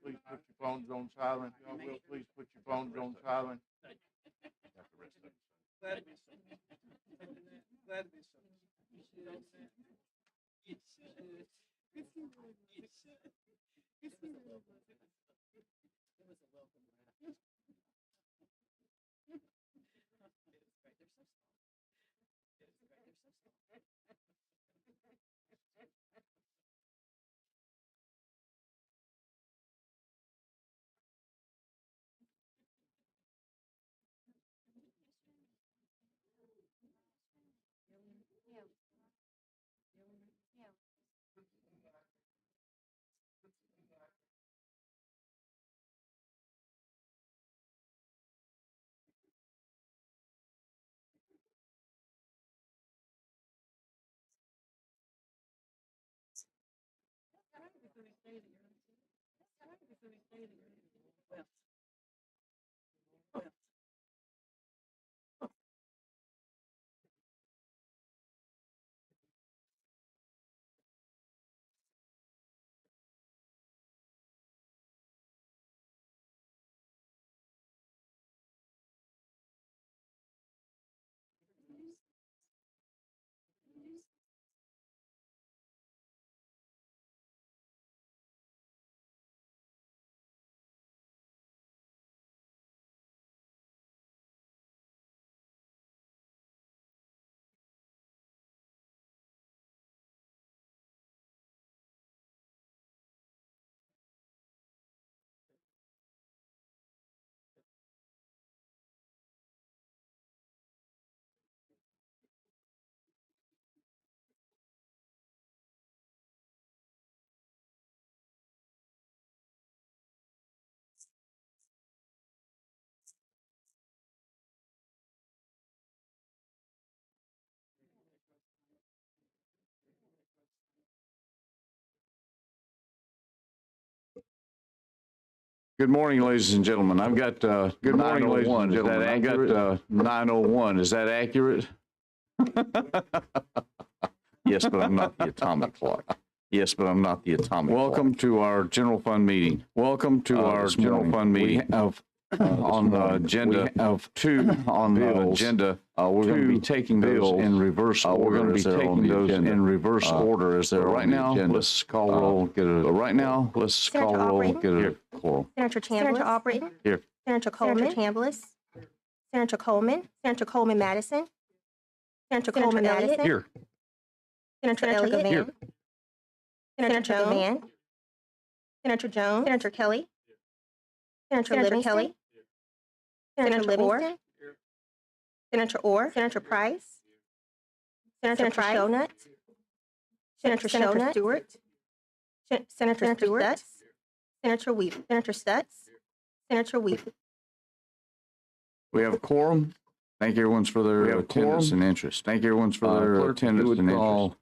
Please put your phones on silent. Y'all will please put your phones on silent. Glad to be so. Glad to be so. It should. It should. It should. It was a welcome round. Good morning, ladies and gentlemen. I've got good morning, ladies and gentlemen. I've got 9:01. Is that accurate? Yes, but I'm not the atomic clock. Yes, but I'm not the atomic clock. Welcome to our general fund meeting. Welcome to our general fund meeting. We have on the agenda of two on the agenda. We're going to be taking those in reverse order. We're going to be taking those in reverse order as they're right now. Let's call roll. Get a right now. Let's call roll. Get a call. Senator Chambliss. Senator Operating. Here. Senator Coleman. Senator Chambliss. Senator Coleman. Senator Coleman Madison. Senator Coleman Madison. Here. Senator Elliott. Here. Senator Jones. Senator Jones. Senator Kelly. Senator Kelly. Senator Livingston. Senator Orr. Senator Price. Senator Shonut. Senator Stewart. Senator Stewart. Senator Weaver. Senator Stutz. Senator Weaver. We have a quorum. Thank everyone for their attendance and interest. Thank everyone for their attendance and interest.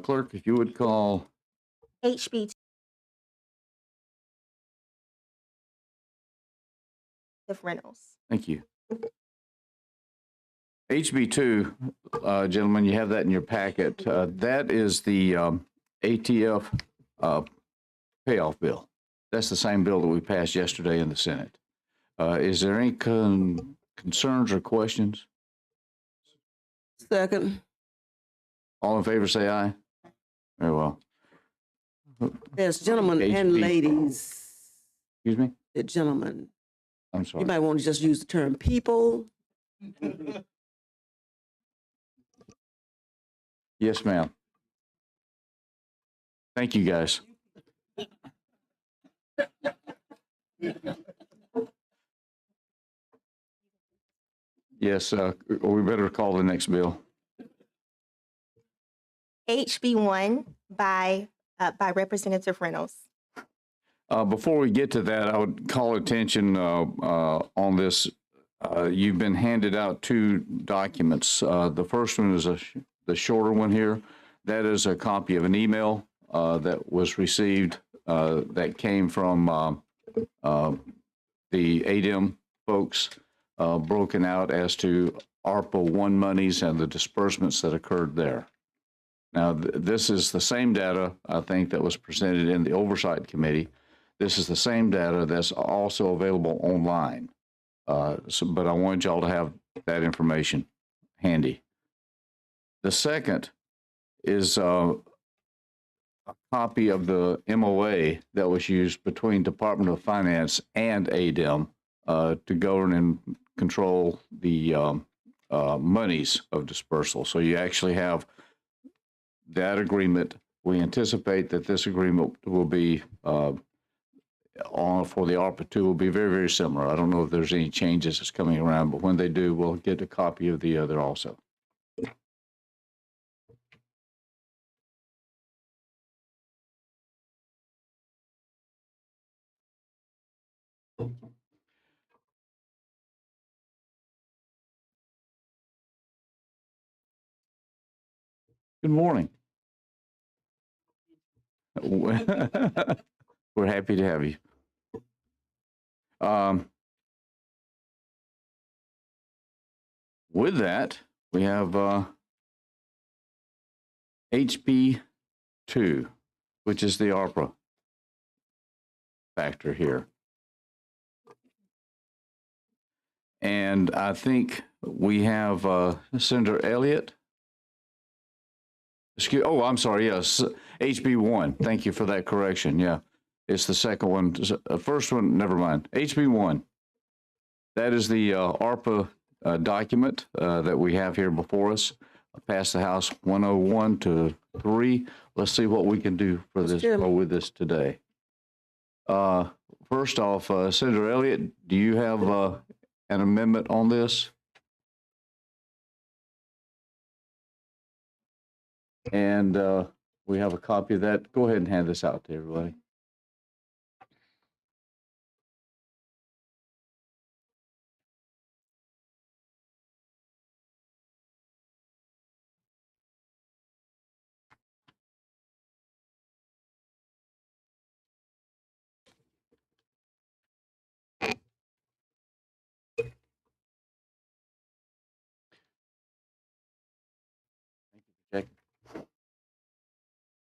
Clerk, if you would call HB of Reynolds. Thank you. HB2, gentlemen, you have that in your packet. That is the ATF payoff bill. That's the same bill that we passed yesterday in the Senate. Is there any concerns or questions? Second. All in favor, say aye. Very well. There's gentlemen and HB. ladies. Excuse me? The gentlemen. I'm You sorry. might want to just use the term people. Yes, ma'am. Thank you, guys. Yes, we better call the next bill. HB1 by Representative Reynolds. Before we get to that, I would call attention on this. You've been handed out two documents. The first one is the shorter one here. That is a copy of an email that was received that came from the ADM folks, broken out as to ARPA 1 monies and the disbursements that occurred there. Now, this is the same data, I think, that was presented in the Oversight Committee. This is the same data that's also available online. But I wanted y'all to have that information handy. The second is a copy of the MOA that was used between Department of Finance and ADM to govern and control the monies of dispersal. So you actually have that agreement. We anticipate that this agreement will be for the ARPA 2 will be very, very similar. I don't know if there's any changes that's coming around, but when they do, we'll get a copy of the other also. Good morning. We're happy to have you. With that, we have HB 2, which is the ARPA factor here. And I think we have Senator Elliott. Oh, I'm sorry. Yes, HB 1. Thank you for that correction. Yeah, it's the second one. First one, never mind. HB 1. That is the ARPA document that we have here before us. Passed the House 101 to 3. Let's see what we can do for this or with this today. First off, Senator Elliott, do you have an amendment on this? And we have a copy of that. Go ahead and hand this out to everybody. Okay.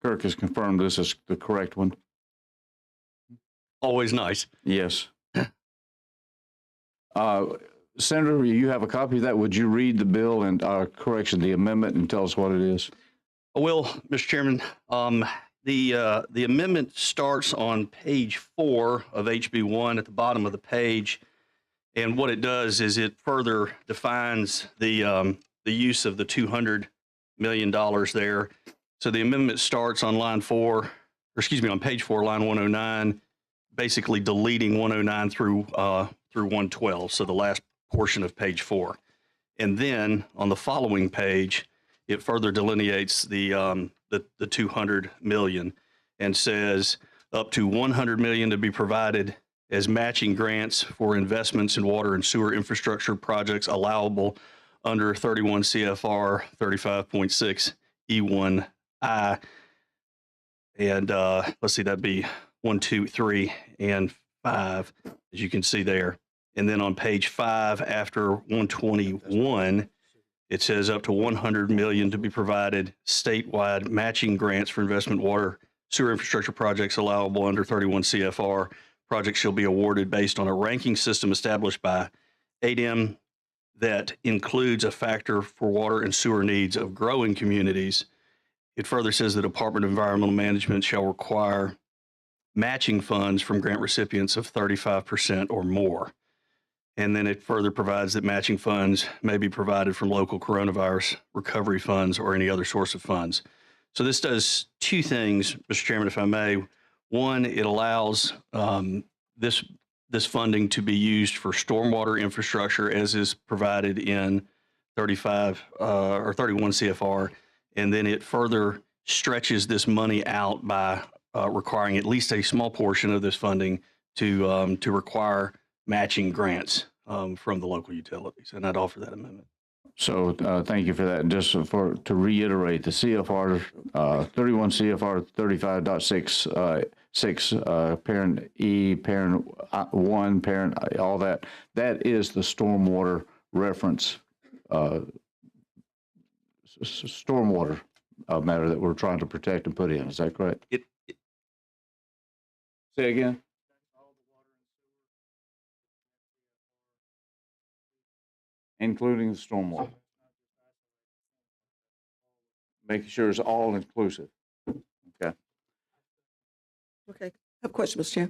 Kirk has confirmed this is the correct one. Always nice. Yes. Senator, you have a copy of that. Would you read the bill and the amendment, and tell us what it is? I will, Mr. Chairman. The amendment starts on page 4 of HB1 at the bottom of the page. And what it does is it further defines the use of the $200 million there. So the amendment starts on on page 4, line 109, basically deleting 109 through 112. So the last portion of page 4. And then on the following page, it further delineates the $200 million and says up to $100 million to be provided as matching grants for investments in water and sewer infrastructure projects allowable under 31 CFR 35.6 E1I. And let's see, that'd be 1, 2, 3, and 5, as you can see there. And then on page 5, after 121, it says up to $100 million to be provided statewide matching grants for investment water sewer infrastructure projects allowable under 31 CFR. Projects shall be awarded based on a ranking system established by ADM that includes a factor for water and sewer needs of growing communities it further says the Department of Environmental Management shall require matching funds from grant recipients of 35% or more. And then it further provides that matching funds may be provided from local coronavirus recovery funds or any other source of funds. So this does two things, Mr. Chairman, if I may. One, it allows this funding to be used for stormwater infrastructure as is provided in 35 or 31 CFR. And then it further stretches this money out by requiring at least a small portion of this funding to require matching grants from the local utilities. And I'd offer that amendment. So thank you for that. And just to reiterate, the CFR 31 CFR 35.6 parent E, parent 1, parent all that. That is the stormwater reference, stormwater matter that we're trying to protect and put in. Is that correct? Say again. Including the stormwater. Making sure it's all inclusive. Okay. Okay. I have a question, Mr. Chair.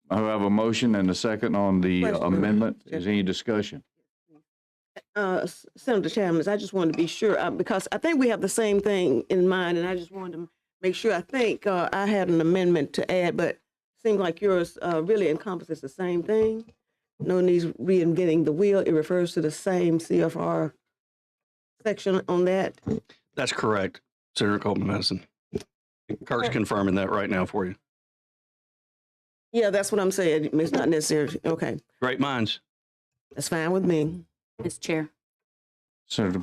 I have a motion and a second on the Question. amendment. Is any discussion? Senator Chambers, I just wanted to be sure because I think we have the same thing in mind, and I just wanted to make sure. I think I had an amendment to add, but it seemed like yours really encompasses the same thing. No need reinventing the wheel. It refers to the same CFR section on that. That's correct, Senator Coleman Madison. Kirk's confirming that right now for you. Yeah, that's what I'm saying. It's not necessary. Okay, Great minds. that's fine with me. Mr. Chair, Senator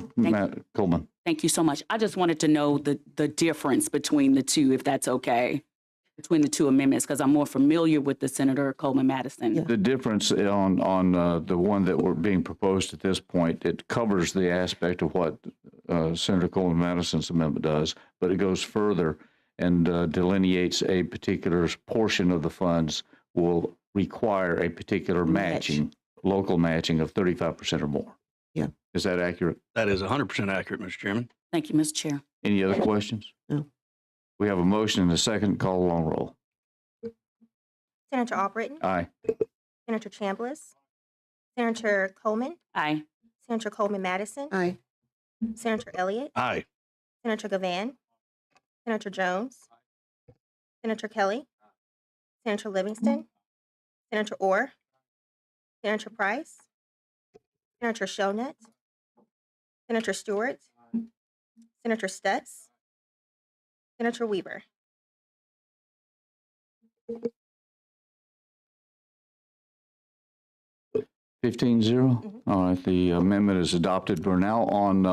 Coleman. thank you so much. I just wanted to know the difference between the two, if that's okay, between the two amendments, because I'm more familiar with the Senator Coleman Madison. Yeah. The difference on the one that we're being proposed at this point, it covers the aspect of what Senator Coleman Madison's amendment does, but it goes further and delineates a particular portion of the funds will require a particular matching, local matching of 35% or more. Yeah. Is that accurate? That is 100% accurate, Mr. Chairman. Thank you, Mr. Chair. Any other questions? No. We have a motion and a second. Call along roll. Senator Albritton? Aye. Senator Chambliss? Senator Coleman? Aye. Senator Coleman Madison? Aye. Senator Elliott? Aye. Senator Gavan? Senator Jones? Senator Kelly? Senator Livingston? Senator Orr? Senator Price? Senator Shonut? Senator Stewart? Senator Stutz? Senator Weaver? Fifteen zero. All right, the amendment is adopted. We're now on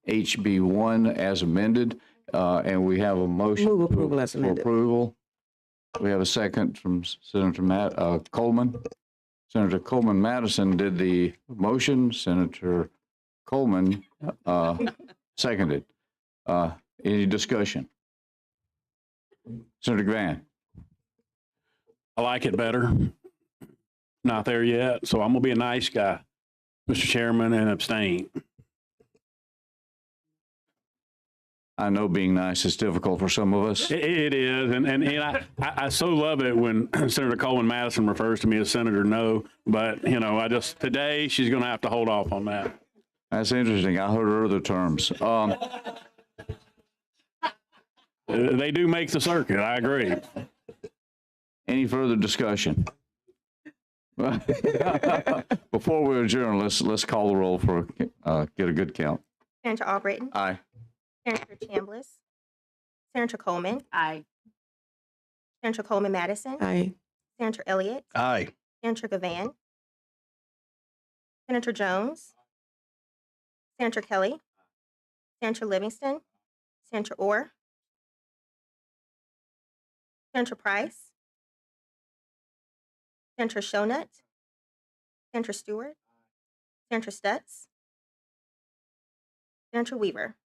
HB 1 as amended, and we have a motion Move approval as for amended. approval. We have a second from Senator Coleman. Senator Coleman Madison did the motion. Senator Coleman seconded. Any discussion? Senator Gavan. I like it better. Not there yet, so I'm gonna be a nice guy, Mr. Chairman, and abstain. I know being nice is difficult for some of us. It is, and I so love it when Senator Coleman Madison refers to me as Senator No, but you know, today she's gonna have to hold off on that. That's interesting. I heard other terms. They do make the circuit, I agree. Any further discussion? Before we adjourn, let's call the roll for get a good count. Senator Albritton? Aye. Senator Chambliss? Senator Coleman? Aye. Senator Coleman Madison? Aye. Senator Elliott? Aye. Senator Gavan? Senator Jones? Senator Kelly? Senator Livingston? Senator Orr? Senator Price? Senator Shonut? Senator Stewart? Senator Stutz? Senator Weaver?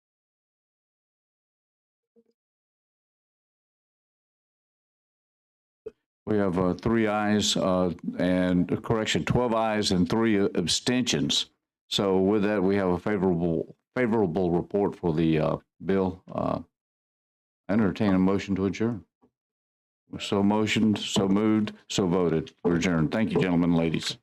We have 3 ayes and correction, 12 ayes and 3 abstentions. So with that, we have a favorable report for the bill. Entertain a motion to adjourn. So motioned, so moved, so voted. We're adjourned. Thank you, gentlemen and ladies.